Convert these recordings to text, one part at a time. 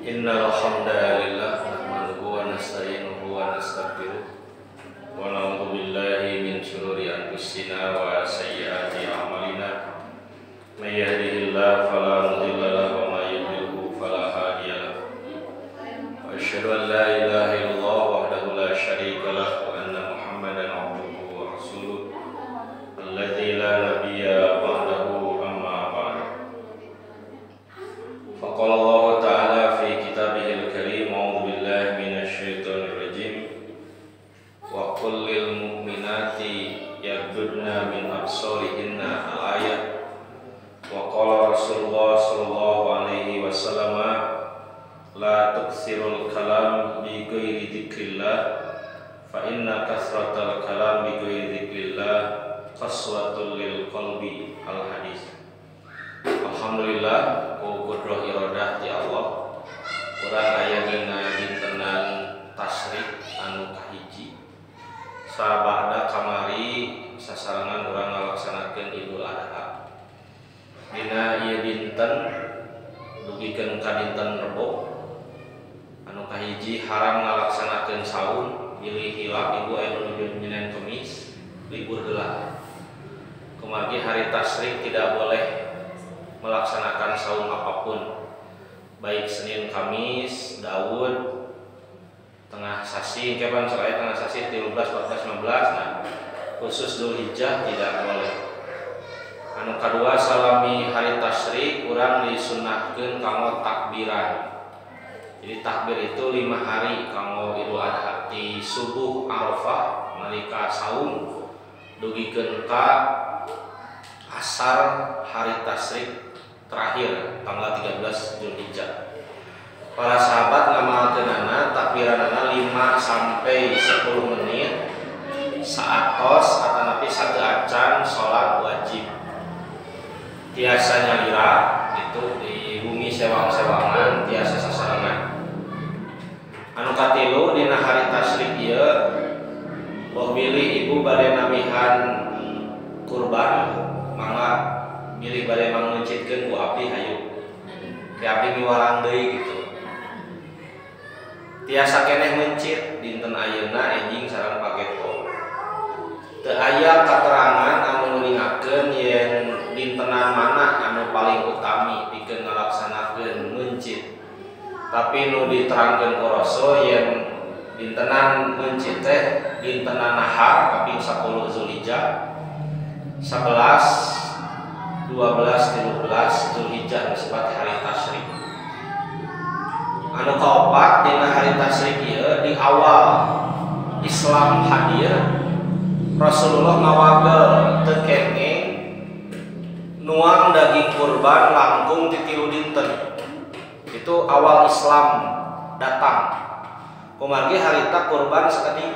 Innal hamdalillah nahmaduhu wa nasta'inuhu wa nastaghfiruh wa na'udzu billahi min shururi anfusina wa sayyiati a'malina. May yahdihillahu fala mudilla lahu wa may yudlilhu fala hadiya lahu. Wa asyhadu an la ilaha illallah wahdahu la syarika lahu wa anna Muhammadan 'abduhu wa rasuluh alladzi la nabiyya ba'dahu amma ba'd. Faqala Allah ta'ala fi kitabihil karim a'udzu billahi minasyaitonir rajim wa qul lil mu'minati yaghuddna min absarihinna al-ayat wa qala Rasulullah sallallahu alaihi wasallam la tuksirul kalam bi ghairi dzikrillah fa inna kasratal kalam bi ghairi dzikrillah qaswatul lil qalbi al-hadis. Alhamdulillah ku qudroh iradah ti Allah urang aya dina dintenan tasyrik anu kahiji sabada kamari sasarangan urang ngalaksanakeun Idul Adha. Dina ieu dinten dugikeun ka dinten Rebo anu kahiji haram ngalaksanakeun saum pilih hilap ibu aya menuju Senin Kemis libur heula. Kumargi hari tasyrik tidak boleh melaksanakan saum apapun, baik Senin Kamis, Daud, tengah sasi, kapan soalnya tengah sasi 13, 14, 15, nah khusus Dzulhijjah tidak boleh. Anu kedua salami hari tasyrik urang disunahkeun kanggo takbiran. Jadi takbir itu 5 hari kanggo Idul Adha di subuh Arafah nalika saum dugikeun ka asar hari tasyrik terakhir tanggal 13 Dzulhijjah. Para sahabat ngamalkeunana takbiranana 5 sampai 10 menit saatos atanapi satu acan salat wajib. Tiasa nyalira itu di bumi sewang-sewangan tiasa sasarangan. Anu katilu dina hari tasyrik ieu boh milih ibu bade namihan kurban mangga milih bade manguncitkeun ku abdi hayu ke abdi miwalang deui gitu. Tiasa keneh mencit dinten ayeuna enjing sareng pageto. Teu aya katerangan anu nuningakeun yen dintenan mana anu paling utami pikeun ngalaksanakeun mencit. Tapi nu diterangkeun ku Rasul yen dintenan mencit teh dintenan nahar kaping 10 Dzulhijjah 11, 12, 13 Dzulhijjah disebut hari tasyrik. Anu kaopat dina hari tasyrik ieu di awal Islam hadir Rasulullah ngawagel teu kenging nuang daging kurban langkung ti 3 dinten. Itu awal Islam datang. Kumargi harita kurban sakadi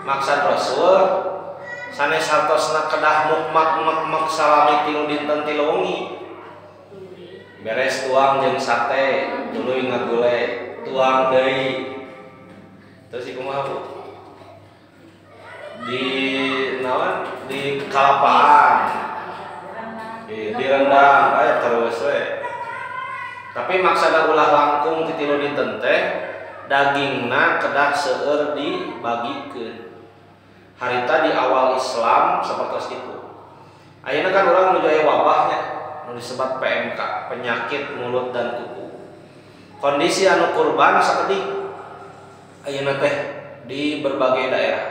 maksud Rasul sanes hartosna kedah mukmak salami 3 dinten 3 wengi. Beres tuang jeung sate, tuluy ngagule, tuang deui. Terus kumaha Bu? Di naon? Di kalapaan. Direndam aya terus we. Tapi maksudna ulah langkung ti 3 dinten teh dagingna kedah seueur dibagikeun. Harita di awal Islam sapertos itu. Ayeuna kan urang menuju aya wabahnya anu disebut PMK, penyakit mulut dan kuku. Kondisi anu kurban sakedik ayeuna teh di berbagai daerah.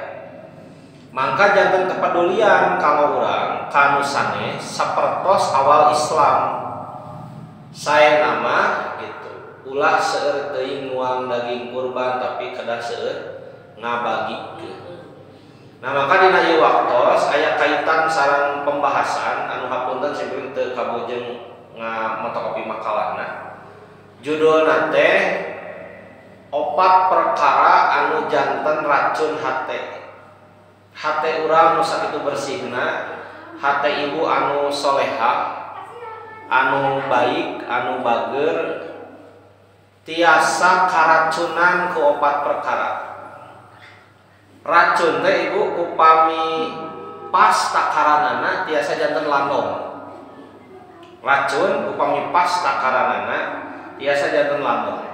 Mangka janten kepedulian kanggo urang kanu sanes sapertos awal Islam. Saya nama gitu. Ulah seueur teuing nuang daging kurban tapi kedah seueur ngabagikeun. Nah maka dina ieu waktos aya kaitan sareng pembahasan anu hapunten sebelum teu kabujeng ngamotokopi makalahna. Judulna teh 4 perkara anu janten racun hate. Hate urang nu sakitu bersihna, hate ibu anu solehah, anu baik, anu bager, tiasa karacunan ku 4 perkara. Racun teh ibu upami pas takaranana tiasa janten landong. Racun upami pas takaranana tiasa janten landong.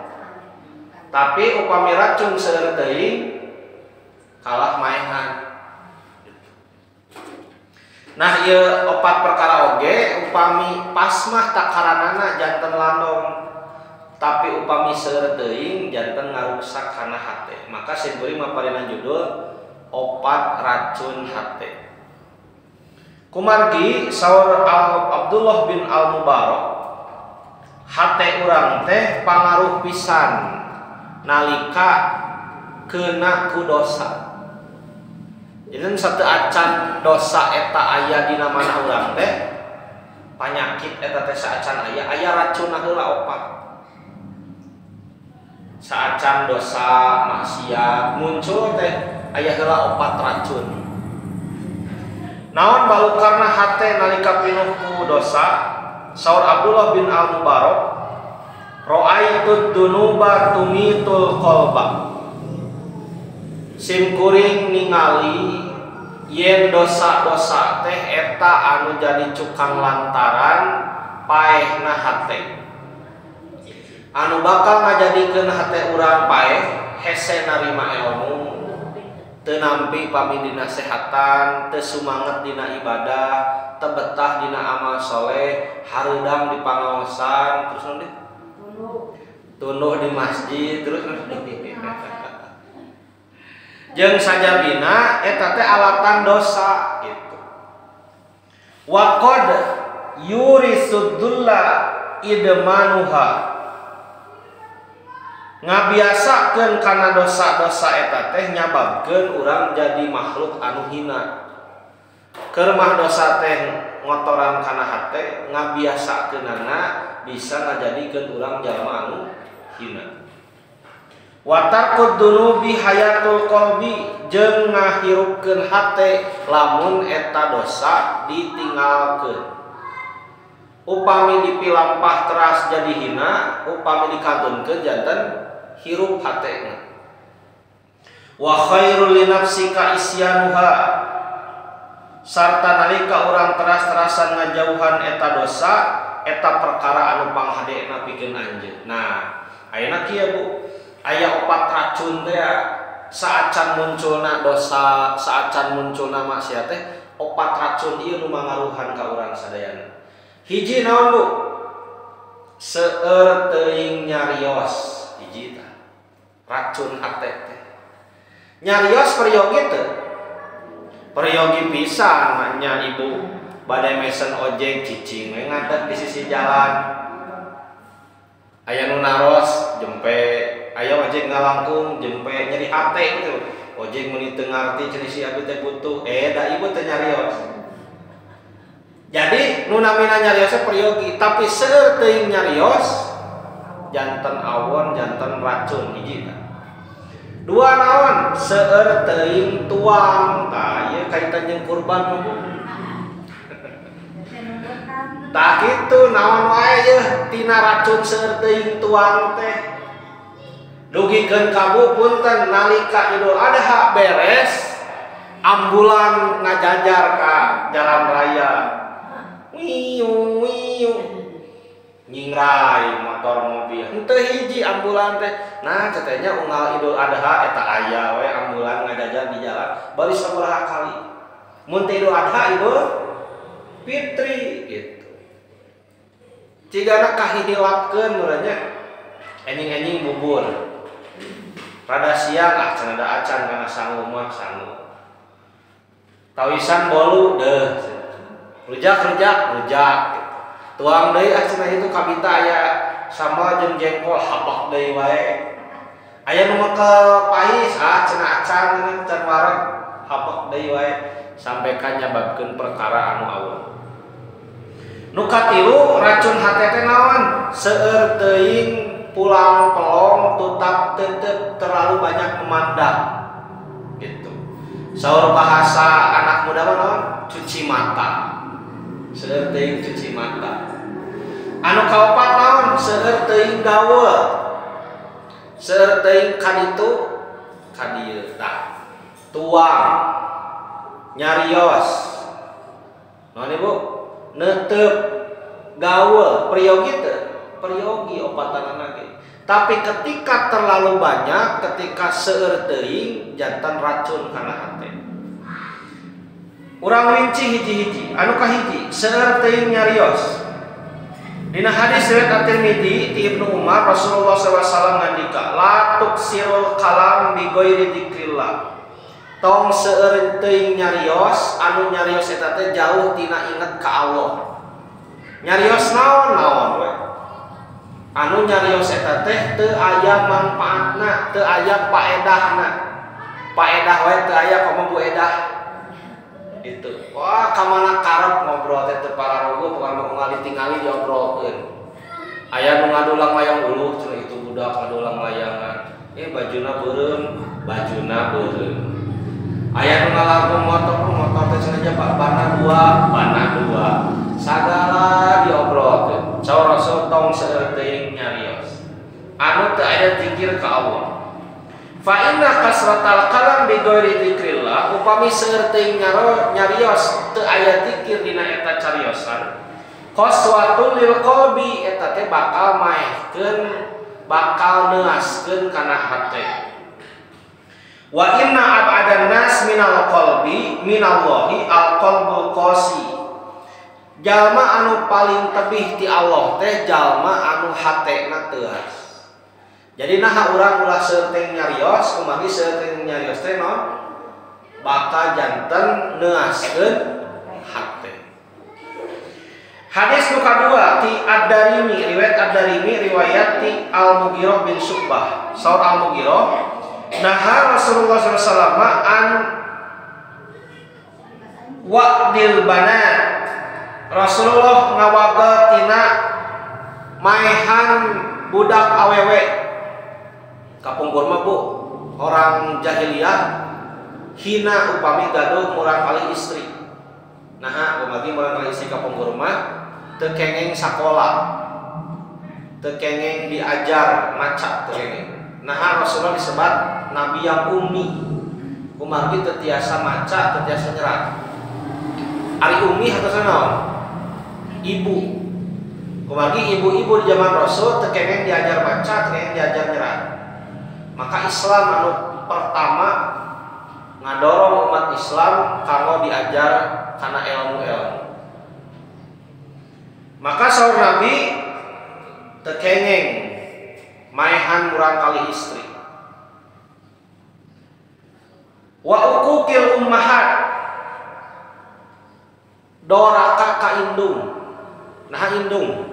Tapi upami racun seueur teuing kalah maehan. Nah ieu opat perkara oge upami pasmah takaranana janten landong, tapi upami seueur teuing janten ngaruksak kana hate. Maka simkuring maparenan judul opat racun hate. Kumargi saur Abdullah bin Al-Mubarak, hate urang teh pangaruh pisan nalika kena ku dosa. Jadi satu acan dosa eta aya dina mana urang teh panyakit eta teh saacan aya racun heula opat. Saacan dosa maksiat muncul teh aya heula opat racun. Naon balu karena hate nalika pinuh ku dosa, saur Abdullah bin Al-Mubarak, Ra'aitud dunuba tumitul qalba. Simkuring ningali yen dosa-dosa teh eta anu jadi cukang lantaran paehna hate. Anu bakal ngajadikeun hate urang paeh hese narima ilmu, teu nampi pami dinasehatan, teu sumanget dina ibadah, teu betah dina amal soleh, hareudang di pangaosan, terus nanti tunduh di masjid terus jeung sajabina eta teh alatan dosa gitu. Wa qad yurisuddulla idmanuha, ngabiasakeun kana dosa-dosa eta teh nyababkeun urang jadi makhluk anu hina. Keur mah dosa teh ngotoran kana hate, ngabiasakeunana bisa ngajadikeun urang jalma anu hina. Wa taqud dunubi hayatul qalbi, jeung ngahirupkeun hate lamun eta dosa ditinggalkeun. Upami dipilampah teras jadi hina, upami dikantunkeun janten hirup hatena. Wa khairul linafsika isyanuha, sarta nalika urang teras-terasan ngajauhan eta dosa, eta perkara anu panghadena pikeun anjeun. Nah, ayeuna kieu Bu, aya opat racun teh saacan munculna dosa, saacan munculna maksiat teh opat racun ieu nu mangaruhan ka urang sadayana. Hiji naon Bu? Seueur teuing nyarios, hiji tah. Racun hate teh. Nyarios peryogi teu? Peryogi pisan nya ibu bade mesen ojek cicing we ngadeg di sisi jalan. Aya nu naros jempe, aya ojek ngalangkung jempe nyeri hate gitu. Ojek meuni teu ngarti cenah si abi teh butuh, da ibu teh nyarios. Jadi nu namina nyarios peryogi, tapi seueur teuing nyarios janten awon janten racun hiji tah. Dua naon? Seueur teuing tuang. Tah ieu kaitan jeung kurban. Tah kitu naon wae yeuh tina racun seueur teuing tuang teh. Dugikeun kabu punten nalika Idul Adha beres, ambulan ngajajar ka jalan raya. Wiu wiu. Nyingrai motor mobil henteu hiji ambulan teh. Nah cetenya unggal Idul Adha eta aya we ambulan ngadajar di jalan bari sabaraha kali. Mun teh Idul Adha Idul Fitri gitu. Cigana kahidilapkeun urangnya enjing-enjing bubur. Rada siang cenah da acan kana sangu mah sangu. Tawisan bolu deuh. Rujak tuang deui cenah itu kabita aya sambal jeung jengkol habak deui wae. Aya nu mekel pais cenah acan can wareg habak deui wae sampai ka nyababkeun perkara anu awon. Nu katilu racun hate teh naon? Seueur teuing pulang pelong tutap tetep terlalu banyak memandang gitu. Saur bahasa anak muda mah naon? Cuci mata. Seueur teuing cuci mata. Anu kaopat naon? Seueur teuing gaweul. Seueur teuing kaditu kadieu tah. Tuang. Nyarios. Naon Ibu? Neuteup. Gaweul, peryogi teu? Peryogi opatanana ge. Tapi ketika terlalu banyak, ketika seueur teuing jantan racun kana hate. Urang winci hiji-hiji, anu kahiji seueur teuing nyarios. Dina hadis riwayat At-Tirmidzi ti Ibnu Umar Rasulullah SAW ngandika, la tuksirul kalam bi ghairi dzikrillah. Tong seueur teuing nyarios, anu nyarios eta teh jauh tina inget ka Allah. Nyarios naon we. Anu nyarios eta teh teu aya manfaatna, teu aya paedahna. Paedah we teu aya komo bu edah. Itu. Wah, kamana karep ngobrol teh teu pararogo bukan mau ngali-tingali diobrolkeun. Aya nu ngadulang layang uluh cenah itu budak ngadulang layangan. Bajuna beureum. Aya nu ngalagu motor teh cenah Pak bana dua. Sagala diobrolkeun. Saur Rasul tong seueur teuing nyarios. Anu teu aya zikir ka Allah. Fa inna kasratal kalam bi ghairi dzikrillah, upami seueur teuing nyarios teu aya zikir dina eta cariosan, qaswatul lil qalbi, eta teh bakal maehkeun, bakal neaskeun kana hate. Wa inna abadan nas minal qalbi minallahi al qalbul qasi. Jalma anu paling tebih ti Allah teh jalma anu hatena teuas. Jadi nah urang ulah seueur teuing nyarios, kumaha seueur teuing nyarios teh naon? Bakal janten neaskeun hate. Hadis nu kadua ti Ad-Darimi, riwayat Ad-Darimi riwayat ti Al-Mughirah bin Syu'bah. Saur Al-Mughirah, naha Rasulullah SAW an wa'dil banat. Rasulullah ngawaga tina maehan budak awewe. Kapungkur mah bu, orang jahiliyah hina upami gaduh murang kali istri. Nah, upami murang kali istri kapungkur mah teu kengeng sakola, teu kengeng diajar maca teu kengeng. Nah, Rasulullah disebat nabi yang ummi. Kumargi teu tiasa maca, teu tiasa nyerat. Ari ummi hartosna naon? Ibu. Kumargi ibu-ibu di zaman Rasul teu kengeng diajar maca, teu kengeng diajar nyerat. Maka Islam anu pertama ngadorong umat Islam kanggo diajar kana ilmu-ilmu. Maka saur Nabi teu kengeng maehan murang kali istri. Wa uquqil ummahat, doraka ka indung. Nah indung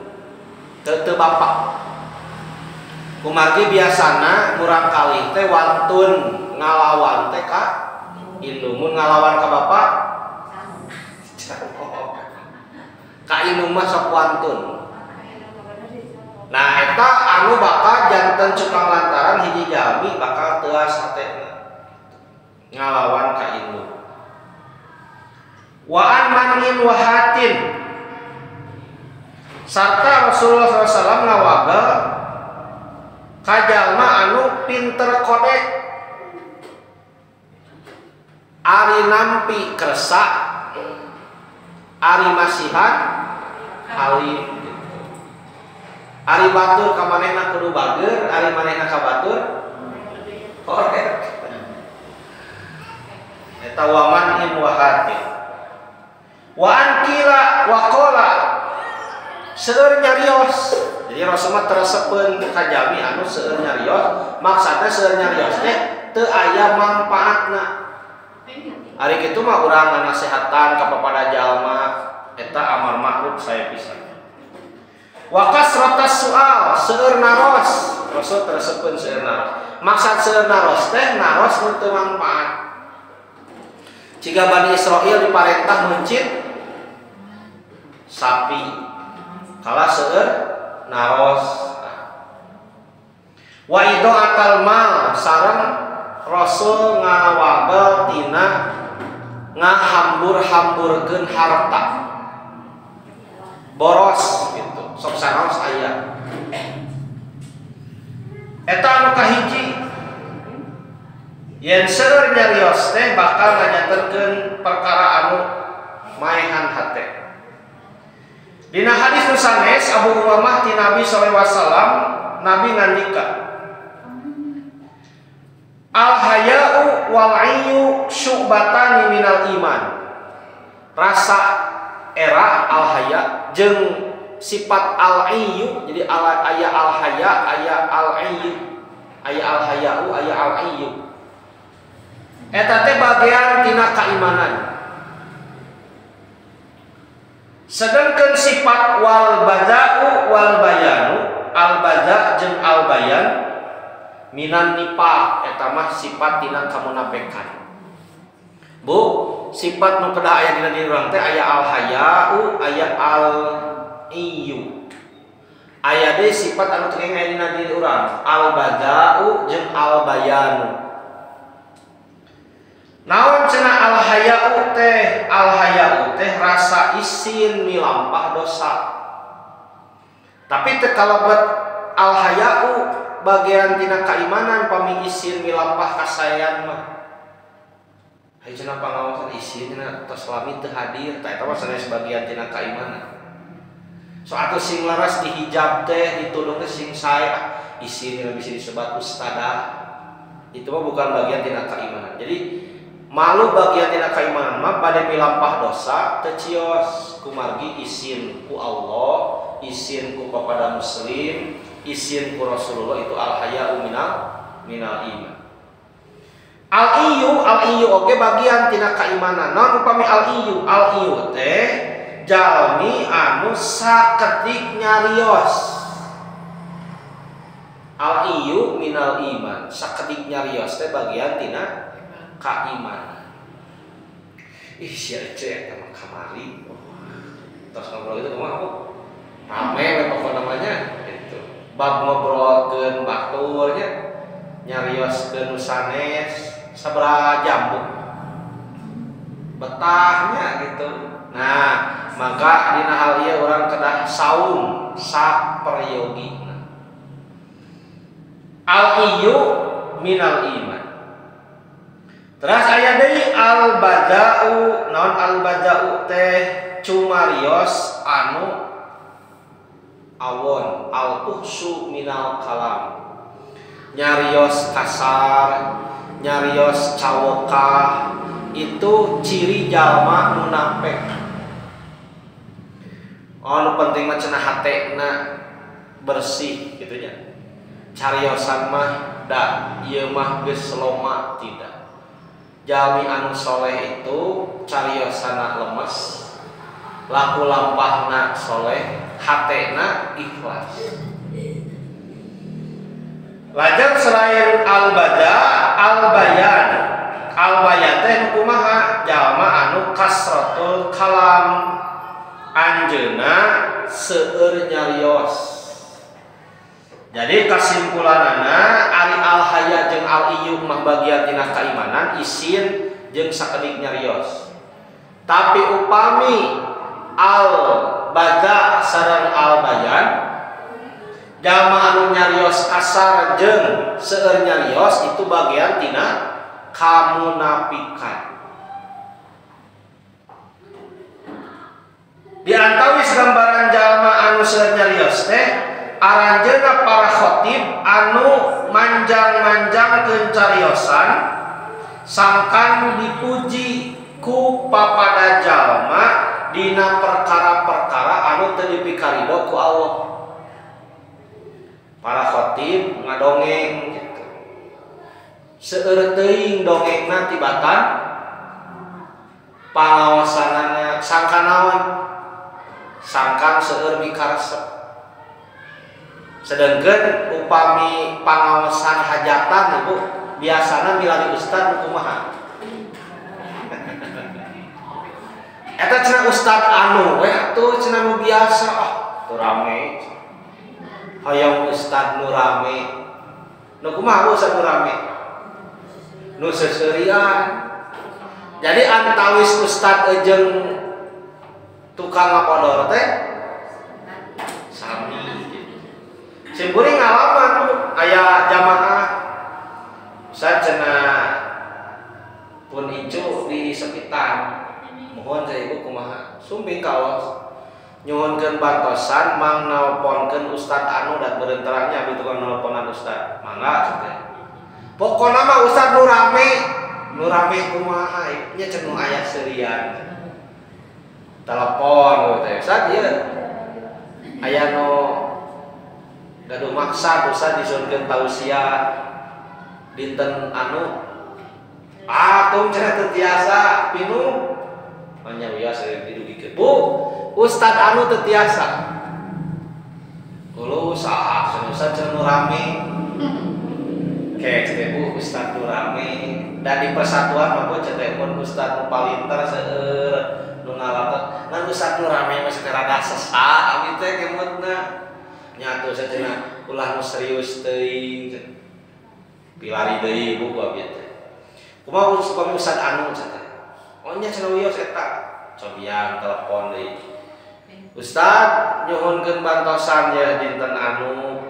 teu bapak. Kumargi biasana murang kali teh wantun ngalawan teh ka indung. Mun ngalawan ka bapak ka indung mah sok wantun. Nah eta anu bakal janten cukang lantaran hiji jami bakal teuas hatena ngalawan ka indung. Wa an manin wa hatin, sarta Rasulullah SAW ngawaga kajalma anu pinter kode, ari nampi kersa, ari masihat, halim. Ari batur ka manehna kudu bageur, ari manehna ka batur korek. Eta waman in wahati. Wa ankila wa qala, seueur nyarios. Jadi Rasulullah teresepeun ka jami anu seueur nyarios, maksudna seueur nyarios teh teu aya manfaatna. Ari kitu mah urang ngasehatan ka papada jalma eta amar ma'ruf saya pisan. Wa kasratas su'al, seueur naros. Rasul teresepeun seueur naros. Maksud seueur naros teh naros nu teu manfaat. Jika Bani Israil diparentah mencit sapi, kalah seueur naros. Wa idaatal mal, sareng Rasul ngawabel tina ngahambur-hamburkeun harta. Boros gitu, sok sanaos aya. Eta anu kahiji, yen seueur nyarios teh bakal ngajantenkeun perkara anu maehan hate. Dina hadis nu sanes Abu Umamah ti Nabi sallallahu alaihi wasallam Nabi ngandika al haya'u wal 'ayyu syu'batani minal iman. Rasa era al haya jeung sifat al 'ayyu, jadi aya al haya, aya al 'ayyu, aya al haya'u, aya al 'ayyu. Eta teh bagian tina keimanan. Sedangkan sifat wal bada'u wal bayanu, al bada' jeung al bayan minan nifaq, eta mah sifat tina kamunafikan. Bu, sifat nu kedah aya dina diri urang teh aya al haya'u, aya al iyyu. Aya deui sifat anu teu aya dina diri urang, al bada'u jeung al bayanu. Naon cenah al haya'u teh? Al haya'u teh rasa isin milampah dosa. Tapi teu kalebet al haya'u bagian tina keimanan pami isin milampah kasayan mah. Hayu cenah pangaosan isin cenah tos lami teu hadir, tah eta mah sanes bagian tina keimanan. So atuh sing laras dihijab teh ditudung teh sing sae isin anu bisa disebut ustadah. Itu mah bukan bagian tina keimanan. Jadi malu bagian tina keimanan mah bade milampah dosa teu cios kumargi isin ku Allah, isin ku kepada muslim, isin ku Rasulullah, itu al haya'u minal iman. Al iyyu oge bagian tina keimanan. Naon upami al iyyu teh jalmi anu sakedik nyarios. Al iyyu minal iman, sakedik nyarios teh bagian tina keimanan. Ih sia cek sama kamari. Terus ngobrol itu kumaha, Bu? Rame we pokok namanya gitu. Bab ngobrolkeun baturnya, nyarioskeun sanes sabaraha jam, Bu? Betahnya gitu. Nah, maka dina hal ieu urang kedah saum saperiyogina. Al iyyu minal iman. Terus aya deui al bada'u. Naon al bada'u teh? Cumarios anu awon, al fuhsyu minal kalam. Nyarios kasar, nyarios cawokah, itu ciri jalma munafik. Anu penting mah cenah hatena bersih kitu nya. Cariosan mah da ieu mah geus loma tidak. Jalmi anu soleh itu cariosana lemes, laku lampahna soleh, hatena ikhlas. Lajeng selain al bada, al bayan. Al bayan teh kumaha? Jalma anu kasratul kalam, anjeuna seueur nyarios. Jadi kesimpulanana ari al haya jeung al iyyu mah bagian tina keimanan, isin jeung sakedik nyarios. Tapi upami al bada sareng al bayan, jalma anu nyarios kasar jeung seueur nyarios itu bagian tina kamunafikan. Di antawis gambaran jalma anu seueur nyarios teh aranjeuna para khotib anu manjang-manjang cariosan sangkan dipuji ku papada jalma dina perkara-perkara anu teu dipikaridho ku Allah. Para khotib ngadongeng gitu. Seueur teuing dongengna tibatan pangaosanana sangkan naon? Sangkan seueur mikaresep. Sedangkan upami pangaosan hajatan Ibu biasana milari ustad kumaha. Eta cenah ustad anu we atuh cenah nu biasa teu rame. Hayang ustad nu rame. Nu kumaha ustad nu rame? Nu seseurian. Jadi antawis ustad jeung tukang ngapodor teh sami. Simkuring ngalaman aya jamaah sacenah pun icu di sepitan mohon saya ibu kumaha sumping kaos nyuhunkeun bantosan mang nelponkeun ustad anu da beureun terangnya abi tukang nelponan ustad mangga cenah pokona mah ustad nu rame kumaha nya cenah aya seurian telepon teh ustad ieu aya nu gaduh maksa ustad disuhunkeun tausiah dinten anu atuh cenah teu tiasa pinu hanya biasa didugikeun bu ustad anu teu tiasa kulo saha cenah cenah nu rame kayak teh bu ustad nu rame da di persatuan mah cenah teh mun ustad nu palinter seueur nu ngalatot ngan ustad nu rame mah cenah rada sesak abi teh kemutna nyatu cenah ulah nu serius teuing pilari deui bu abi teh kumaha ustad anu cenah oh nya cenah wios eta cobian telepon deui ustad nyuhunkeun bantosan ya dinten anu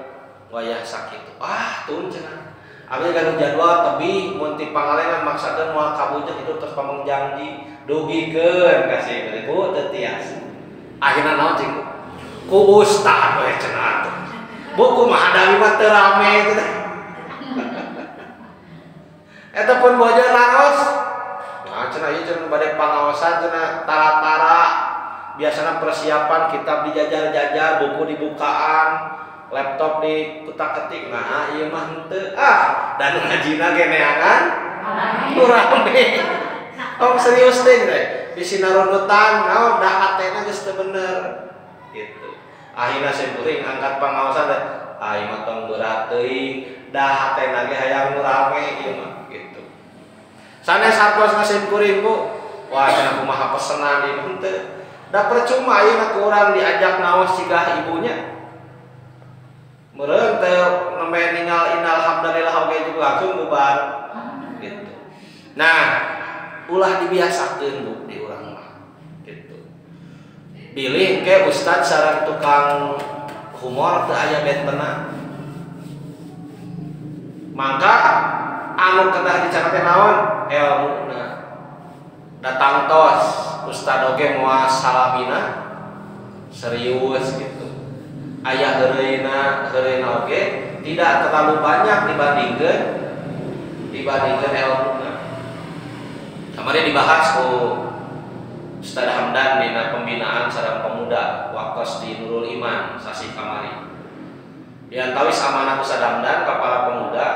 wayah sakit tun cenah abi ganu jadwal tebih mun ti pangalengan maksakeun moal kabujeng itu terus pamang janji dugikeun kasih bu teu tiasa akhirna naon cing ku ustad we cenah atuh bu kumaha da mah teu rame teh eta pun bojo naros nah cenah ieu cenah bade pangaosan cenah tara-tara biasanya persiapan kitab dijajar-jajar buku dibukaan laptop dikutak-ketik nah ieu mah henteu dan ngajina ge neangan nu rame tong serius teh bisi narunutan naon da hatena geus teu bener gitu akhirna simkuring angkat pangaosan teh ieu mah tong berat teuing da hatena ge hayang nu rame ieu mah gitu sanes hartos simkuring bu wah cenah kumaha pesenan ieu henteu da percuma ayeuna ku urang diajak naos cigah ibunya meureun teh nembe ningal innal hamdalillah oge juga langsung bubar gitu. Nah, ulah dibiasakeun bu di urang mah gitu. Bilih ke ustad sareng tukang humor teu aya bentena. Maka anu kedah dicatat teh naon? Ilmuna. Datang tos ustad oge moal salamina serius gitu. Aya heureuna oge tidak terlalu banyak dibandingkeun ilmuna. Kamari dibahas ku Ustaz Hamdan dina pembinaan sareng pemuda waktos di Nurul Iman sasi kamari. Diantawis amanah Ustaz Hamdan ka para pemuda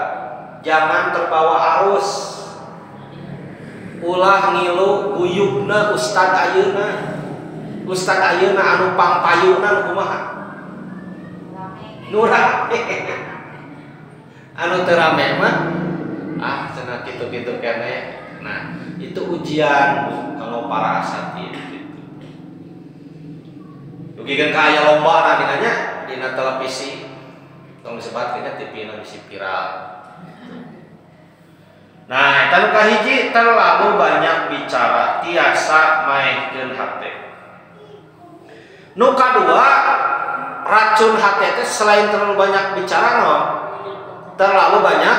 jangan terbawa arus. Ulah ngilu guyubna ustad ayeuna anu pangpayuna nu kumaha nu rame anu teu rame mah cenah kitu-kitu keneh. Nah itu ujian kalau para asatid gitu. Dugikeun ka aya lomba nantinya dina televisi tong disebatkeunnya TV na bisi viral. Nah, eta nu kahiji terlalu banyak bicara, tiasa maenkeun hate. Nu kadua, racun hate teh selain terlalu banyak bicara terlalu banyak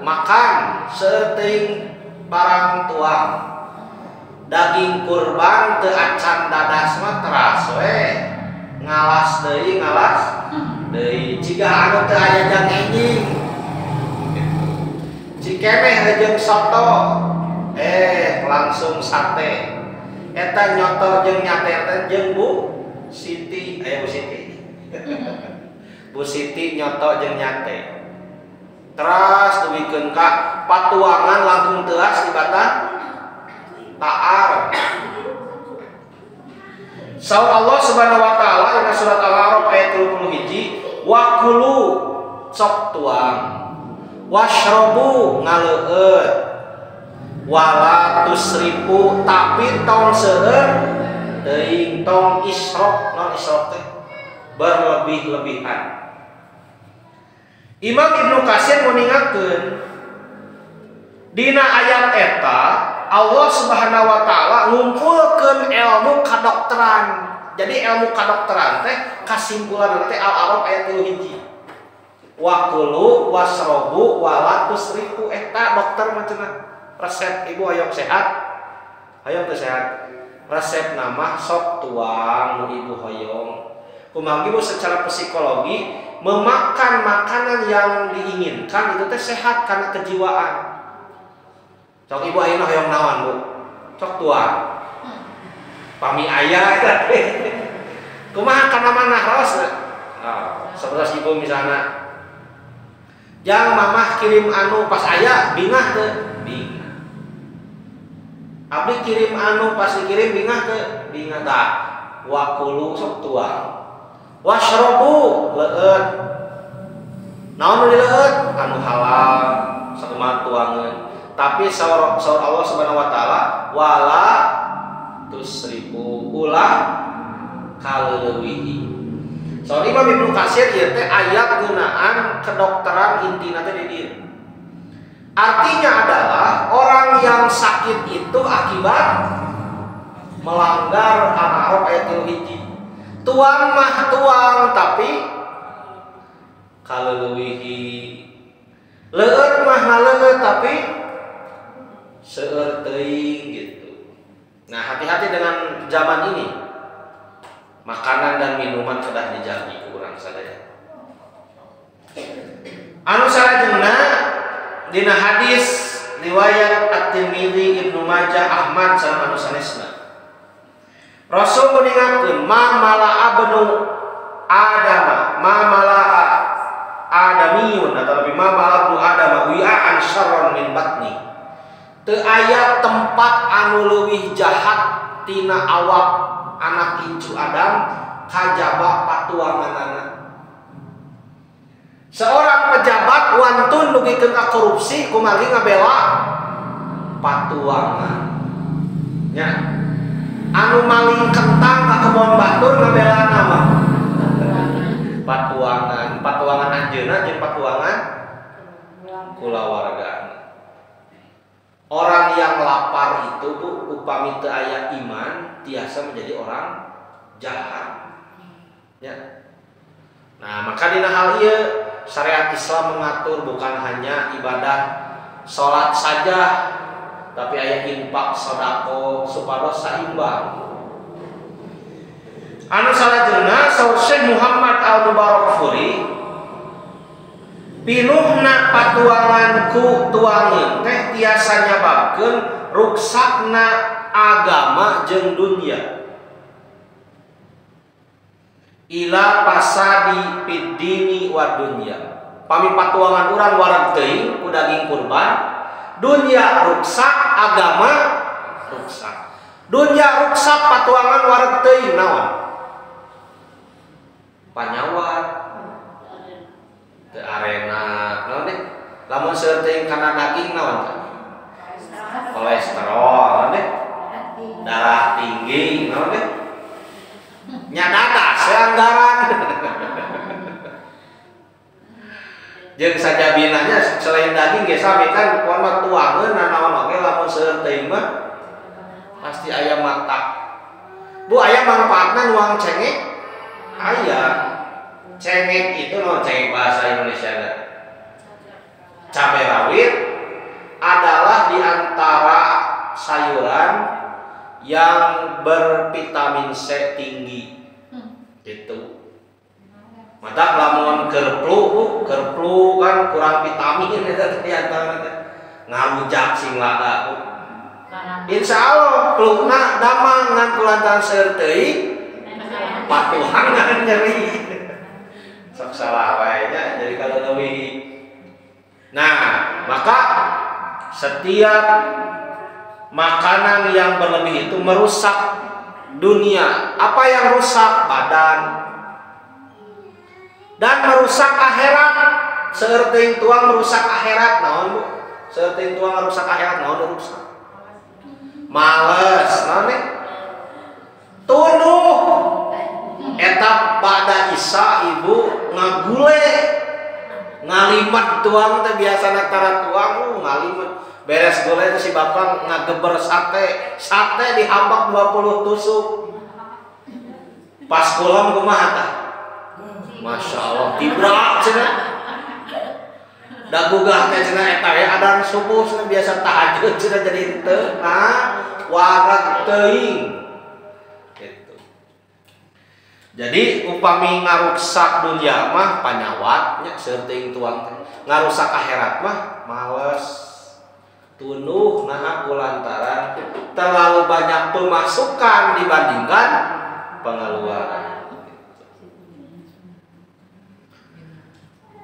makan, seuting barang tuang. Daging kurban teu acan dadas mah teras we. Ngalas deui. Jiga anu teu aya jang enjing. Cikeneh jeung soto langsung sate eta nyoto jeung nyate teh jeung Bu Siti aya Bu Siti Bu Siti nyoto jeung nyate teras dugikeun ka patuangan langkung teuas tibatan taar saur Allah Subhanahu wa taala dina surat Al-A'raf ayat 31 wa kulu sok tuang washrobu ngaleueut wala tusrifu tapi tong seueur teuing tong isrok non isrok teh berlebih-lebihan. Imam Ibnu Katsir meningatkeun dina ayat eta Allah Subhanahu wa taala ngumpulkeun ilmu kadokteran. Jadi ilmu kadokteran teh kasimpulan teh Al-A'raf ayat 3 wakulu wasrobu walatus ribu eta dokter macam resep ibu hayang sehat hayang teu sehat resep nama sok tuang nu ibu hoyong. Kumaha ibu secara psikologi memakan makanan yang diinginkan itu teh sehat karena kejiwaan. Sok ibu ayeuna hoyong naon bu? Sok tuang. Pami aya eta. Kumaha kana manah raos? Seperti ibu misalnya yang mamah kirim anu pas aya bingah teu? Bingah. Abdi kirim anu pas dikirim bingah teu? Bingah tah. Wa kulu sok tuang. Washrobu leueut. Naon nu dileueut? Anu halal sakumaha tuangeun. Tapi saur Allah Subhanahu wa taala wala tusrifu ulah kaleuwihi. Saur Imam Ibnu Katsir ieu teh ayat ngeunaan kedokteran intina teh di dieu. Artinya adalah orang yang sakit itu akibat melanggar Al-A'raf ayat 3. Tuang mah tuang tapi kaleuwihi. Leueut mah ngaleueut tapi seueur teuing gitu. Nah, hati-hati dengan zaman ini. Makanan dan minuman sudah dijagi kurang sadaya. Anu salajengna dina hadis riwayat At-Tirmidzi, Ibnu Majah, Ahmad sareng anu sanesna. Rasul meningatkeun ma mala'a benu Adama, ma mala'a adamiyun atau lebih ma mala'a benu Adama wi'an syarron min batni. Teu aya tempat anu leuwih jahat tina awak anak incu Adam kajaba patuanganana. Seorang pejabat wantun nugikeun ka korupsi kumaha ngabela patuangan. Nya anu maling kentang ka kebon batur ngabela nama patuangan. Patuangan anjeunna jeung patuangan kulawarga. Orang yang lapar itu Bu, upami teu aya iman tiasa menjadi orang jahat. Ya. Nah, maka dina hal ieu syariat Islam mengatur bukan hanya ibadah salat saja, tapi aya infak, sedekah supados saimbang. Anu salajengna saur Syekh Muhammad Al-Mubarakfuri pinuhna patuangan ku tuangeun teh tiasa nyababkeun ruksakna agama jeung dunya. Ila pasadi fid dini wa dunya. Pami patuangan urang wareg teuing ku daging kurban, dunya ruksak, agama ruksak. Dunya ruksak patuangan wareg teuing naon? Panyawat ke arena naon deh? Lamun seueur teuing kana daging naon teh? Kolesterol naon deh? Darah tinggi naon deh? Nya dadas seanggaran. Jeung sajabinanya selain daging ge sami kan pona tuangeun naon oge lamun seueur teuing mah pasti aya mantak. Bu aya manfaatna nuang cengek? Aya. Cengek itu naon cengek bahasa Indonesiana? Cabai rawit adalah di antara sayuran yang bervitamin C tinggi. Gitu. Mata lamun kerplu kan kurang vitamin eta di antara teh. Ngarujak sing lada. Insya Allah pelukna damang ngan kulantaran seueur teuing patuhangan nyeri. Sok salah wae nya jadi kaleuwih. Nah, maka setiap makanan yang berlebih itu merusak dunia. Apa yang rusak? Badan. Dan merusak akhirat. Seueur teuing tuang merusak akhirat naon Bu? Seueur teuing tuang merusak akhirat naon rusak? Males naon teh? Tunuh. Eta pada Isa ibu ngagule. Ngalimat tuang teh biasana tara tuang ngalimat. Beres gule itu si bapak ngageber sate dihambak 20 tusuk. Pas pulang kumaha tah? Masya Allah tibrak cenah. Da gugah teh cenah eta ya adan subuh cenah biasa tahajud cenah jadi henteu. Nah, wareg teuing. Jadi upami ngaruksak dunia mah panyawatnya seuting tuang teh. Ngarusak akhirat mah males. Tunduh nah kulantaran terlalu banyak pemasukan dibandingkan pengeluaran.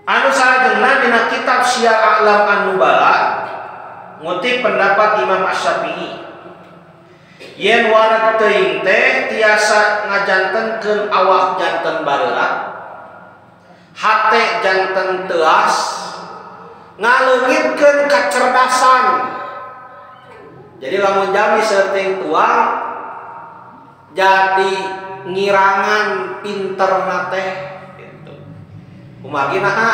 Anu salajengna dina kitab Syiar A'lam An-Nubala ngutip pendapat Imam Asy-Syafi'i. Yen wareg teuing teh tiasa ngajantenkeun awak janten barerat, hate janten teuas, ngaleungitkeun kacerdasan. Jadi lamun jami seuting tuang jadi ngirangan pinterna teh gitu. Kumagi naha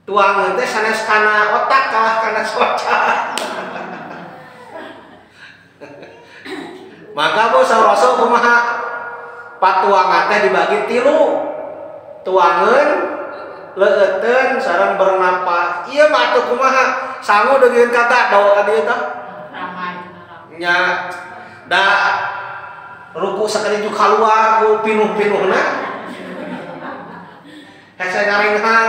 tuang teh sanes kana otak kalah kana soca. Maka bos rasul kumaha patuangan teh dibagi 3. Tuangeun, leueuteun sareng bernapas. Ieu mah atuh kumaha? Sangu deugieun ka gado ka dieu teh. Nya da ruku sakali juk kaluar ku pinuh-pinuhna. Hese ngarenghap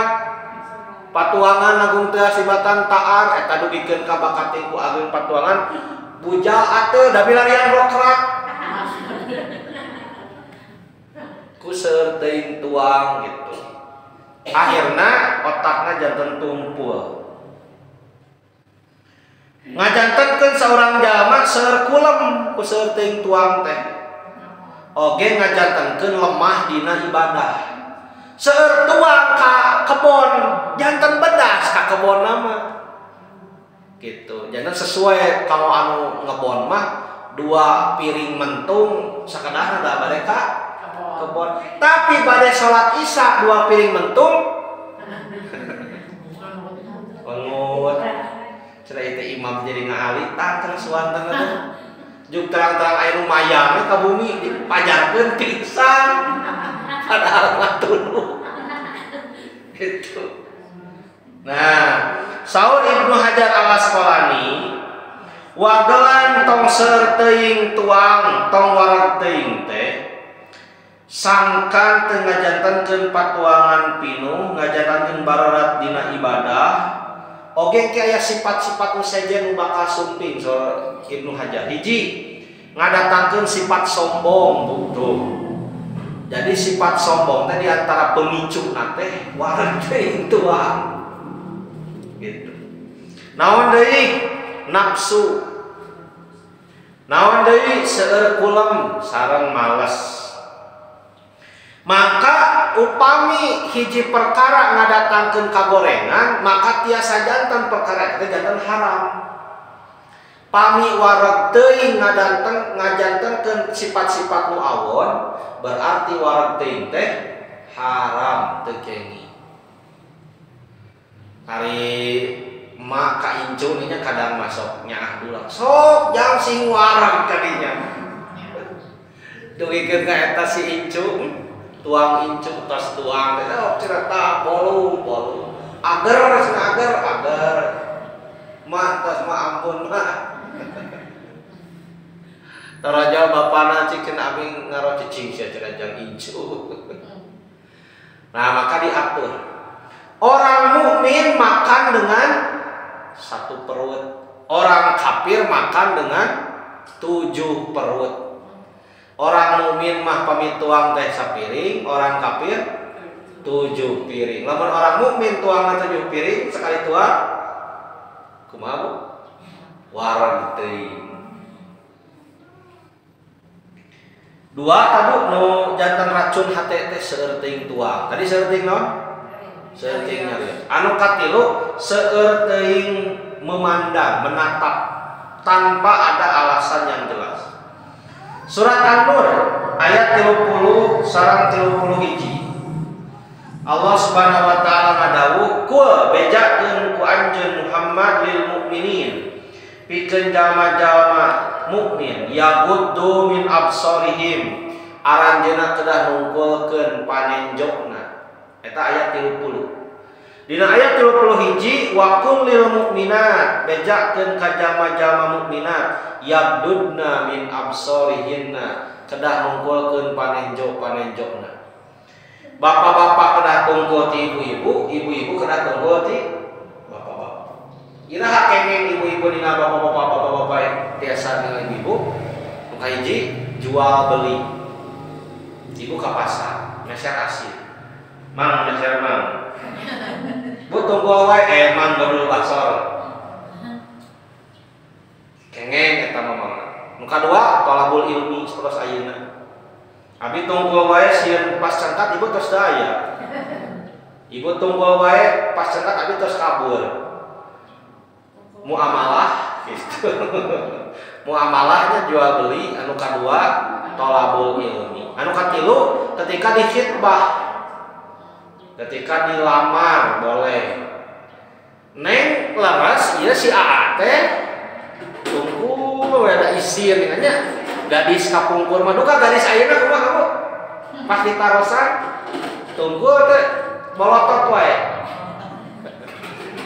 patuangan agung teu sibatan taar eta dugikeun ka bakating ku agung patuangan. Bujal atuh da bilarian rokrak. Ku seuting tuang gitu. Akhirna otakna janten tumpul. Ngajantenkeun saurang jalma seueur kulem ku seuting tuang teh. Oge ngajantenkeun lemah dina ibadah. Seueur tuang ka kebon, janten bedas ka kebon mah. Gitu. Jangan sesuai kalau anu ngebon mah 2 piring mentung sakadar ada bade ka kebon. Tapi bade salat Isya 2 piring mentung pengut. Cenah ieu imam jadi ngalitan terus suantana teh. Juk terang-terang aya nu mayang ka bumi dipajarkeun pisan. Padahal mah tuluh. Gitu. Nah, Saur Ibnu Hajar Al-Asqalani wagelan tong seueur teuing tuang tong wareg teuing teh sangkan teu ngajantenkeun patuangan pinuh ngajantenkeun barerat dina ibadah oge ke aya sifat-sifat nu sejen nu bakal sumping saur Ibnu Hajar. Hiji ngadatangkeun sifat sombong butuh. Jadi sifat sombong teh diantara pemicu teh wareg teuing tuang. Gitu. Naon deui nafsu. Naon deui seueur kulem sareng males. Maka upami hiji perkara ngadatangkeun kagorengan, maka tiasa janten perkara itu janten haram. Pami wareg teuing ngajantenkeun sifat-sifat nu awon, berarti wareg teuing teh haram teu kengi. Hari mak ka incu nya kadang masuk nyaah dulang sok jang sing warang kadinya dugikeun ka eta si incu tuang incu tos tuang teh cerita bolu ager mak tos mah ampun mah taraja bapana cikeun abing ngaro cicing sia cenah jang incu. Nah maka diatur orang mukmin makan dengan 1 perut. Orang kafir makan dengan 7 perut. Orang mukmin mah pamituang teh sapiring, orang kafir 7 piring. Lamun orang mukmin tuangna 7 piring sekali tuang kumaha Bu? Wareg teuing. 2 tadu nu janten racun hate teh seueur teuing tuang. Tadi seueur teuing naon? Seuting nyarios. Anu katilu seueur teuing memandang, menatap tanpa ada alasan yang jelas. Surat An-Nur ayat 30 sareng 31. Allah Subhanahu wa taala ngadawuh, "Qul bejakeun ku anjeun Muhammad lil mukminin." Pikeun jalma-jalma mukmin yaguddu min absarihim. Aranjeunna kedah nungkulkeun panenjokna. Eta ayat 30. Dina ayat 31 waqul lil mukminat bejakeun ka jalma-jalma mukminat yabdudna min absarihinna kedah nungkulkeun panenjo-panenjona. Bapak-bapak kedah tungkul ti ibu-ibu, ibu-ibu kedah tungkul ti bapak-bapak. Iraha kengeng ibu-ibu ninggal bapak-bapak tiasa ninggal ibu-ibu. Nu kahiji jual beli. Ibu ka pasar, meser asin. Mang meser mang. Bu tungkul wae mang gaul asor. Kengeng eta mah. Nu kadua tolabul ilmi terus ayeuna. Abi tungkul wae sieun pas cangkat ibu tos daya. Ibu tungkul wae pas cangkat abi tos kabur. Muamalah gitu. Muamalahnya jual beli, anu kadua tolabul ilmi. Anu katilu ketika dikhitbah. Ketika dilamar boleh. Neng laras ieu si Aa teh tungkul we da isin nya. Gadis kapungkur mah duka gadis ayeuna kumaha kamu? Pas ditarosan tungkul teh bolotot wae.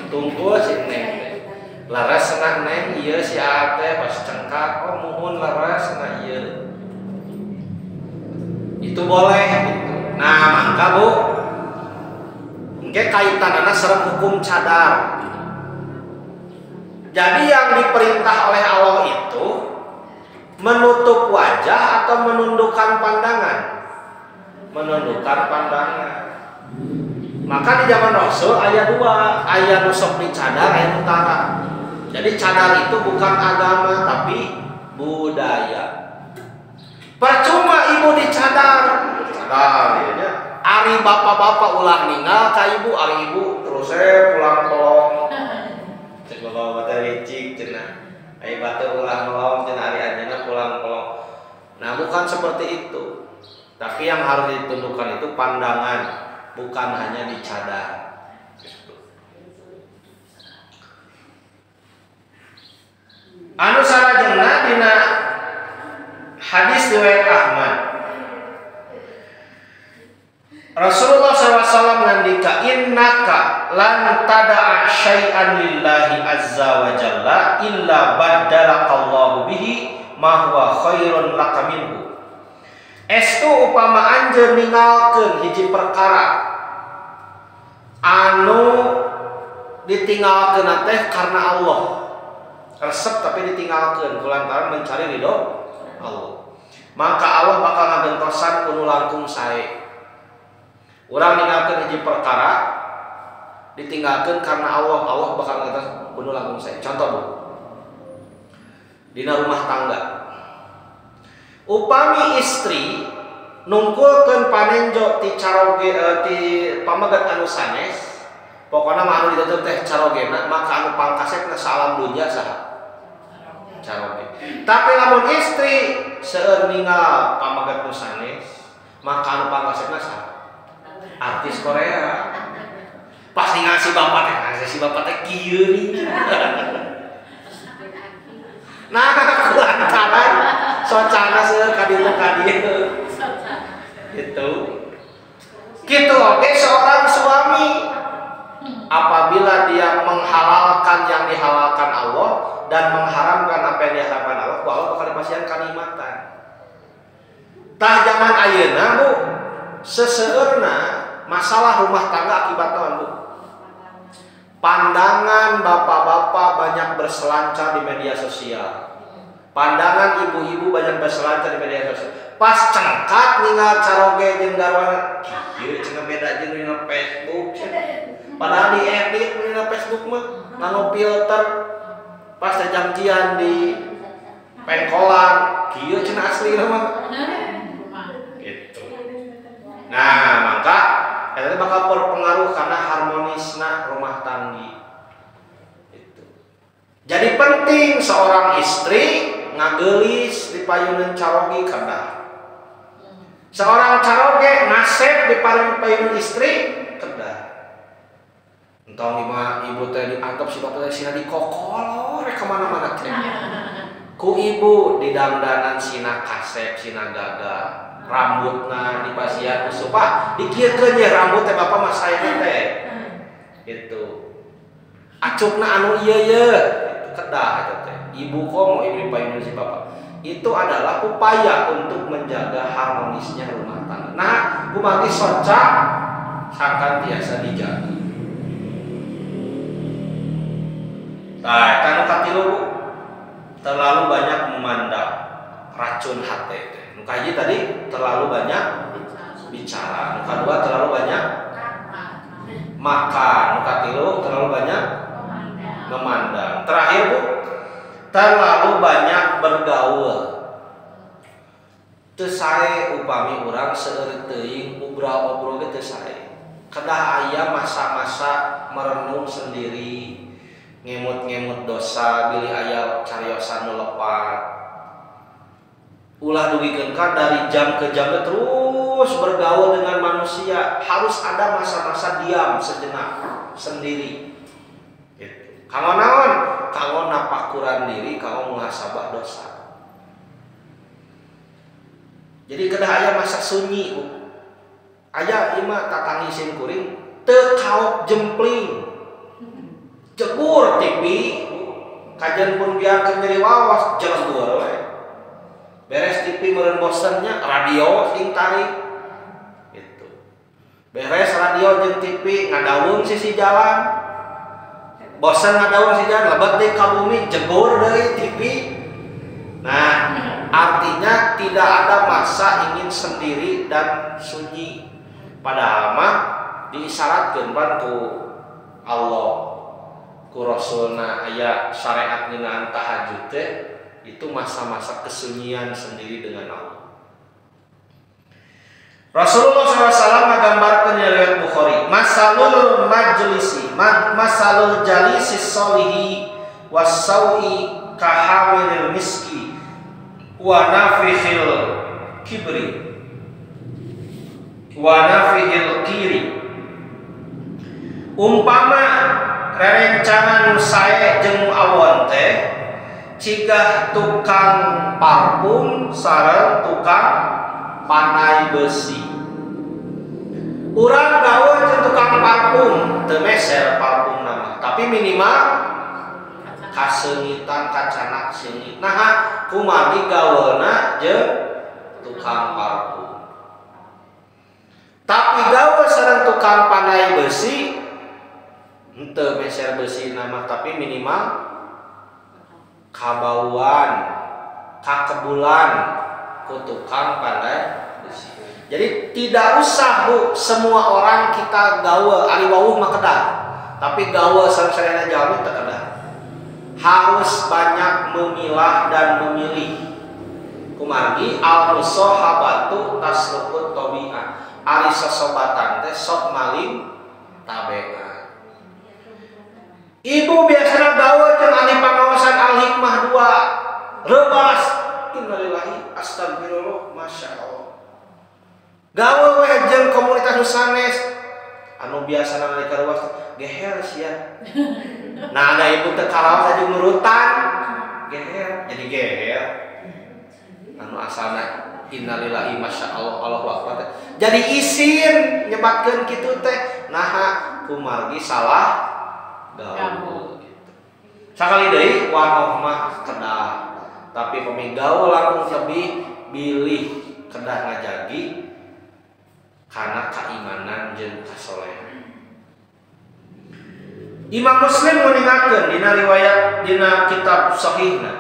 Tungkul si Neng teh. Laras cenah Neng ieu si Aa teh pas cengkat oh muhun laras cenah ieu. Itu boleh gitu. Nah, mangka Bu engke kaitanana sareng hukum cadar. Jadi yang diperintah oleh Allah itu menutup wajah atau menundukkan pandangan? Menundukkan pandangan. Maka di zaman Rasul aya dua, aya nu sok dicadar, aya nu tara. Jadi cadar itu bukan agama tapi budaya. Percuma ibu dicadar, ya. Ari bapak-bapak ulah ninggal ka ibu, ari ibu terus pulang tolong. Cek bapak teh licik cenah. Ai batu ulah nolong cenah ari anjeunna pulang tolong. Nah, bukan seperti itu. Tapi yang harus ditundukkan itu pandangan, bukan hanya dicadar. Anu sarajengna dina hadis riwayat Ahmad. Rasulullah SAW ngandika innaka lan tada'a syai'an lillahi azza wa jalla illa baddalakallahu bihi ma huwa khairun laka minhu. Estu upama anjeun ninggalkeun hiji perkara anu ditinggalkeun teh karena Allah. Resep tapi ditinggalkeun kulantaran mencari ridho Allah. Maka Allah bakal ngagentosan kudu langkung sae. Urang ninggalkeun hiji perkara ditinggalkeun karena Allah, Allah bakal ngagentosan kudu langkung sae. Contoh Bu. Dina rumah tangga. Upami istri nungkulkeun panenjo ti caroge ti pamagat anu sanes, pokona mah anu ditutup teh carogena, maka anu pangkasepna salam dunya saha? Caroge. Tapi lamun istri seueur ninggal pamagat nu sanes, maka anu pangkasepna saha? Artis Korea. Pas ninggal si bapak teh kieu nih. Nah, kulantaran socana seueur ka ditu ka dieu. Gitu. Gitu oke seorang suami apabila dia menghalalkan yang dihalalkan Allah dan mengharamkan apa yang diharamkan Allah, Allah bakal dipasihan kanikmatan. Tah zaman ayeuna Bu, seseueurna masalah rumah tangga akibat naon Bu? Pandangan bapak-bapak banyak berselancar di media sosial. Pandangan ibu-ibu banyak berselancar di media sosial. Pas cengkat ninggal caroge jeung garwana, ieu cenah beda jeung dina Facebook. Padahal diedit dina Facebook mah nganggo filter. Pas teh janjian di pengkolan, kieu cenah asli mah. Gitu. Nah, maka eta bakal berpengaruh karena harmonisna rumah tangga. Gitu. Jadi penting seorang istri ngageulis di payunan caroge kedah. Seorang caroge ngasep di payun istri kedah. Entong lima ibu teh dianggap si bapak teh sina dikokol rek kemana-mana teh. Ku ibu di dandanan sina kasep sina gaga, rambutna dipasihan supaya dikiekeun ye rambut teh bapak mah saeuna teh. Gitu. Acukna anu ieu ye kedah eta teh. Ibu komo ibu di payun si bapak. itu adalah upaya untuk menjaga harmonisnya rumah tangga. Nah, kumaha soca sangkan tiasa dijaga. Nah, kanu katilu terlalu banyak memandang, racun hati. Nu kahiji tadi terlalu banyak bicara, nu kadua terlalu banyak makan, nu katilu terlalu banyak memandang. Terakhir Bu, terlalu banyak bergaul. Teu sae upami urang seueur teuing ngobrol-ngobrol ge teu sae. Kedah aya masa-masa merenung sendiri, ngemut-ngemut dosa, bilih aya cariosan nu lepat. Ulah dugikeun ka dari jam ke jam terus bergaul dengan manusia, harus ada masa-masa diam sejenak sendiri. Gitu. Kanggo naon? Kanggo napakuran diri, kanggo muhasabah dosa. Jadi kedah aya masa sunyi. Aya ieu mah tatangisin kuring teu kaok jempling. Jegur TV, kajian pun biarkan nyeri wawas, jegur we. Beres TV meureun bosennya, radio sing tarik. Gitu. Beres radio jeung TV ngadaung sisi jalan. Bosen ngadaung sisi jalan, lebet deui ka bumi, jegur deui TV. Nah, artinya tidak ada masa ingin sendiri dan sunyi. Padahal mah diisyaratkeun pan ku Allah, ku Rasulna aya syariat ngeunaan tahajud teh itu masa-masa kesunyian sendiri dengan Allah. Rasulullah SAW menggambarkan riwayat Bukhari, masalul majlisi, masalul jalisi solihi wasawi kahamilil miski wa nafihil kibri wa nafihil kiri. Umpama rerencangan sae jeung awon teh cigah tukang parfum sareng tukang panai besi. Urang gawe jeung tukang parfum teu meser parfum nama, tapi minimal kaseungitan kacana seungit. Nah, kumaha gaweuna jeung tukang parfum. Tapi gawe sareng tukang panai besi henteu meser besi nama, tapi minimal kabauan, kakebulan ku tukang pandai besi. Jadi tidak usah Bu, semua orang kita gawe ari wawuh mah kedah. Tapi gawe sareng-sarengna jalmi teu kedah. Harus banyak memilah dan memilih. Kumargi al-musahabatu taslukut tabi'ah. Ari sosobatan teh sok maling tabeat. Ibu biasana gawe jeung ahli pangaosan Al-Hikmah 2 rebas innalillahi astagfirullah masyaallah. Gawe we jeung komunitas nu sanes anu biasana nalika rebas geher sia. Nah ada ibu teh karaos aja nurutan geher jadi geher. Anu asalna innalillahi masyaallah Allahu akbar jadi isin nyebatkeun kitu teh naha kumargi salah gaul gitu. Sakali deui wanoh mah kedah, tapi pemigaul langsung lebih bilih kedah ngajagi karena keimanan jeung kasolehan. Imam Muslim meningatkeun dina riwayat dina kitab sahihna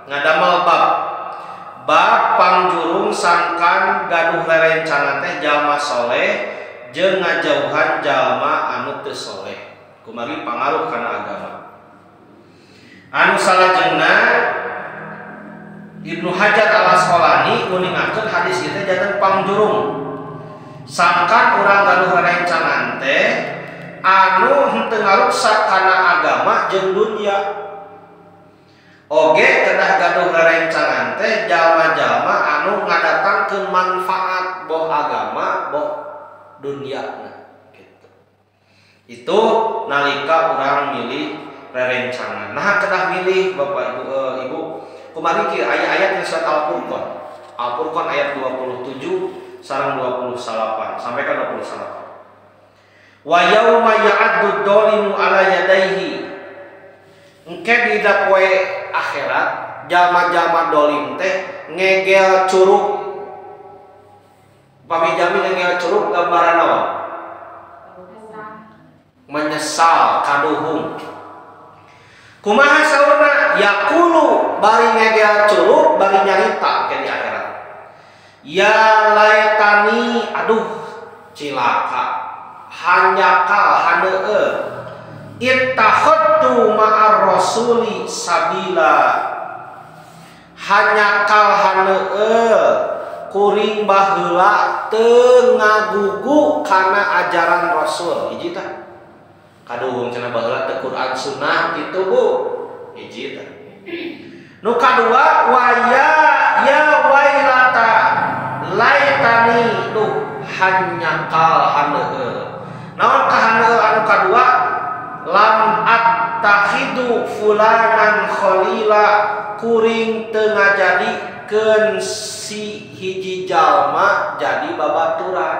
ngadamel bab pangjurung sangkan gaduh rerencangan teh jalma soleh jeung ngajauhan jalma anu teu soleh. Kumari pangaruh kana agama. Anu salajengna Ibnu Hajar Al-Asqalani nguningakeun hadis ieu teh janten pangjurung. Sangkan urang gaduh rerencangan teh anu henteu ngaruksak kana agama jeung dunya. Oge kedah gaduh rerencangan teh jalma-jalma anu ngadatangkeun manfaat boh agama boh dunyana gitu. Itu nalika urang milih rerencangan. Nah kedah milih Bapak Ibu kumari kieu aya-ayat di surat Al-Furqan. Al-Furqan ayat 27 sareng 28 sampai ke 28. Wa yauma ya'addu dzalimu ala yadayhi. Engke di poe akhirat jalma-jalma dolim teh ngegel curug. Pami jami ngegel curug gambaran apa? Menyesal kaduhung. Kumaha saurna? Yaqulu bari ngegel curug bari nyarita ke di akhirat. Ya laitani, aduh cilaka, hanyakal haneueuh ittakhadtu ma'ar rasuli sabila, hanyakal haneueuh kuring baheula teu ngagugu kana ajaran rasul. Hiji tah kaduhung cenah baheula teu Quran sunnah kitu Bu. Hiji tah. Nu kadua waya ya wailata laitani duh hanyakal haneueuh. Naon ka haneueuh anu kadua? Lam attakhidu fulanan khalila, kuring teu ngajadikeun si hiji jalma jadi babaturan.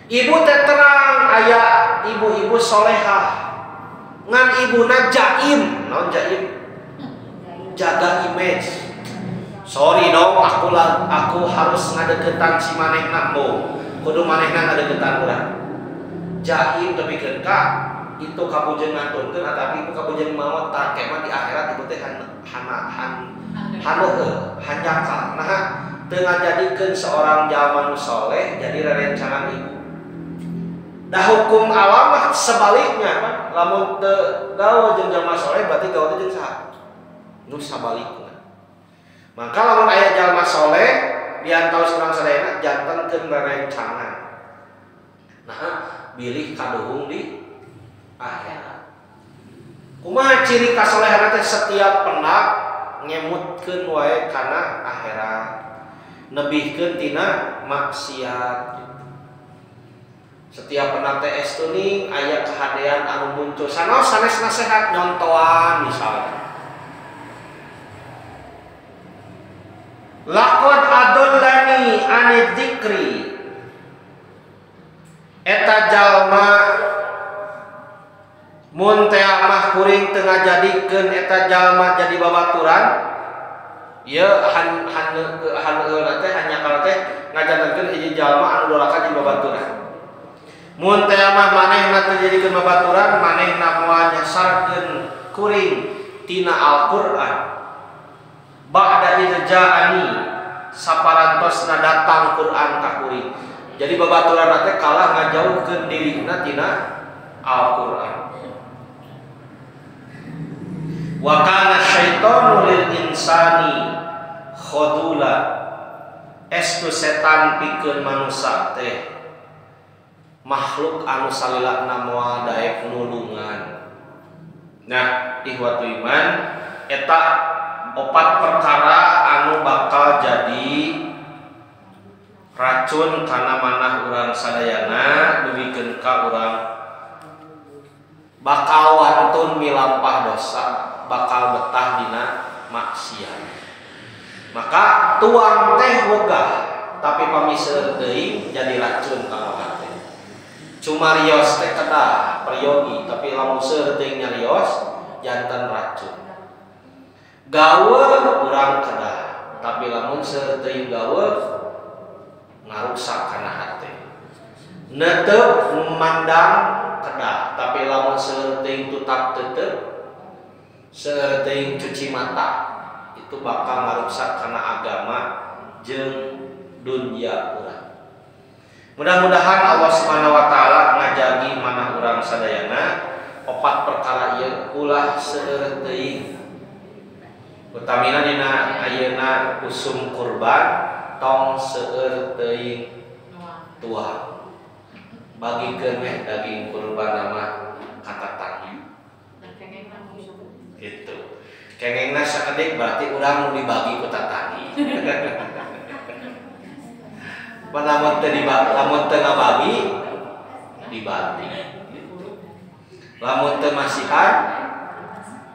Ibu teh terang aya ibu-ibu solehah ngan ibuna jaim. Naon jaim? Jaga image. Sorry dong, aku harus ngadegetan si manehna mo. Kudu manehna ngadegetan urang. Jaim tapi keun ka itu kabujeun ngaturkeun atapi ibu kabujeun maot tak kemah di akhirat ibu teh hanjakal. Nah, teu ngajadikeun seorang jalma nu saleh jadi rerencangan ibu. Dah hukum alam mah sebaliknya kan. Lamun teu gaul jeung jalma saleh berarti gaul teh jeung saha? Nu sabalikna. Maka lamun aya jalma saleh diantos urang sadayana jantenkeun rerencangan. Nah, bilih kaduhung di akhirat. Kumaha ciri kasolehan teh? Setiap penak ngemutkeun wae kana akhirat, nebihkeun tina maksiat. Setiap penak teh estuning aya kahadean anu muncul sanos sanes nasehat nyontoan misalnya. Laqad adollani ani dzikri, eta jalma mun teh mah kuring teu ngajadikeun eta jalma jadi babaturan. Ieu haneueulna teh hanyakal teh ngajadikeun hiji jalma anu doraka jadi babaturan. Mun teh mah manehna teu jadikeun babaturan, manehna moal nyasarkeun kuring tina Al-Qur'an. Ba'da irja'ani, saparantosna datang Quran ka kuring. Jadi babaturan teh kalah ngajauhkeun dirina tina Al-Qur'an. Wa kana syaitanu lil insani khadula, estu setan pikeun manusia teh makhluk anu salilakna moal daek nulungan. Nah, ihwatu iman eta opat perkara anu bakal jadi racun kana manah urang sadayana dugikeun ka urang bakal wantun milampah dosa, bakal betah dina maksiat. Maka tuang teh wegah tapi pamiseur teuing jadi racun ka hati. Cuma rios teh kedah peryogi tapi lamun seueur teuing nyarios janten racun. Gawe urang kedah tapi lamun seueur teuing gawe ngarusak kana hati. Netep memandang kedah tapi lamun seueur teuing tutap teuteup, seueur teuing cuci mata, itu bakal ngarusak kana agama jeung dunya urang. Mudah-mudahan Allah Subhanahu wa taala ngajagi manah urang sadayana opat perkara ieu ulah seueur teuing. Utamina dina ayeuna usum kurban tong seueur teuing tuah. Bagikeun we daging kurban nama katatang. Gitu. Kengengna sakedik berarti urang nu dibagi ku tatanggi. Lamun teu dibagi, lamun teu ngabagi dibagi. Lamun teu masihan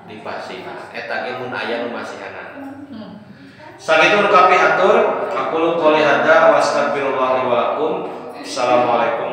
dipasihan. Eta ge mun aya nu masihanan. Sakitu nu kapi atur, aku qouli hadza wa astaghfirullah li wa lakum. Assalamualaikum